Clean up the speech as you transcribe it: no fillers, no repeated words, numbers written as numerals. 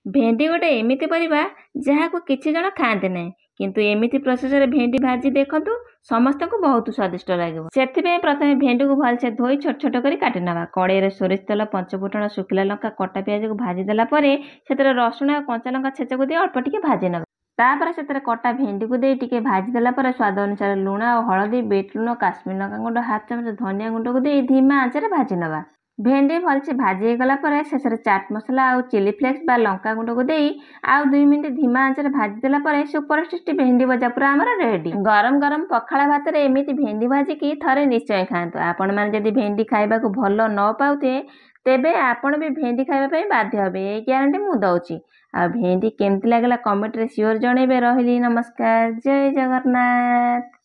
ଭେଣ୍ଡି ଗୋଟେ ଏମିତି ପରିବା ଯାହାକୁ କିଛି ଜଣ ଖାଆନ୍ତି ନାହିଁ, କିନ୍ତୁ ଏମିତି ପ୍ରୋସେସରେ ଭେଣ୍ଡି ଭାଜି ଦେଖନ୍ତୁ, ସମସ୍ତଙ୍କୁ ବହୁତ ସ୍ୱାଦିଷ୍ଟ ଲାଗିବ। ସେଥିପାଇଁ ପ୍ରଥମେ ଭେଣ୍ଡିକୁ ଭଲସେ ଧୋଇ ଛୋଟ ଛୋଟ କରି କାଟି ନେବା। କଡ଼େଇରେ ସୋରିଷ ତେଲ, ପଞ୍ଚଫୁଟଣ, ଶୁଖିଲା ଲଙ୍କା, କଟା ପିଆଜକୁ ଭାଜି ଦେଲା ପରେ ସେଥିରେ ରସୁଣ ଆଉ କଞ୍ଚା ଲଙ୍କା ଛେଚାକୁ ଦେଇ ଅଳ୍ପ ଟିକେ ଭାଜି ନେବା। ତାପରେ ସେଥିରେ କଟା ଭେଣ୍ଡିକୁ ଦେଇ ଟିକେ ଭାଜି ଦେଲା ପରେ ସ୍ୱାଦ ଅନୁସାରେ ଲୁଣ ଆଉ ହଳଦୀ, ବିଟ୍ ଲୁଣ, କାଶ୍ମୀର ଲଙ୍କା ଗୁଣ୍ଡ, ହାଫ ଚାମଚ ଧନିଆ ଗୁଣ୍ଡକୁ ଦେଇ ଧିମା ଆଞ୍ଚରେ ଭାଜି ନେବା। ଭେଣ୍ଡି ଭଲସେ ଭାଜି ହେଇଗଲା ପରେ ଶେଷରେ ଚାଟ୍ ମସଲା ଆଉ ଚିଲି ଫ୍ଲେକ୍ସ ବା ଲଙ୍କା ଗୁଣ୍ଡକୁ ଦେଇ ଆଉ 2 ମିନିଟ୍ ଧିମା ଆଞ୍ଚରେ ଭାଜି ଦେଲା ପରେ ସୁପର ଟେଷ୍ଟି ଭେଣ୍ଡି ଭଜା ପୁରା ଆମର ରେଡି। ଗରମ ଗରମ ପଖାଳ ଭାତରେ ଏମିତି ଭେଣ୍ଡି ଭାଜିକି ଥରେ ନିଶ୍ଚୟ ଖାଆନ୍ତୁ। ଆପଣମାନେ ଯଦି ଭେଣ୍ଡି ଖାଇବାକୁ ଭଲ ନ ପାଉଥିବେ ତେବେ ଆପଣ ବି ଭେଣ୍ଡି ଖାଇବା ପାଇଁ ବାଧ୍ୟ ହେବେ, ଏଇ ଗ୍ୟାରେଣ୍ଟି ମୁଁ ଦଉଛି। ଆଉ ଭେଣ୍ଡି କେମିତି ଲାଗିଲା କମେଣ୍ଟରେ ସିଓର ଜଣେଇବେ। ରହିଲି, ନମସ୍କାର, ଜୟ ଜଗନ୍ନାଥ।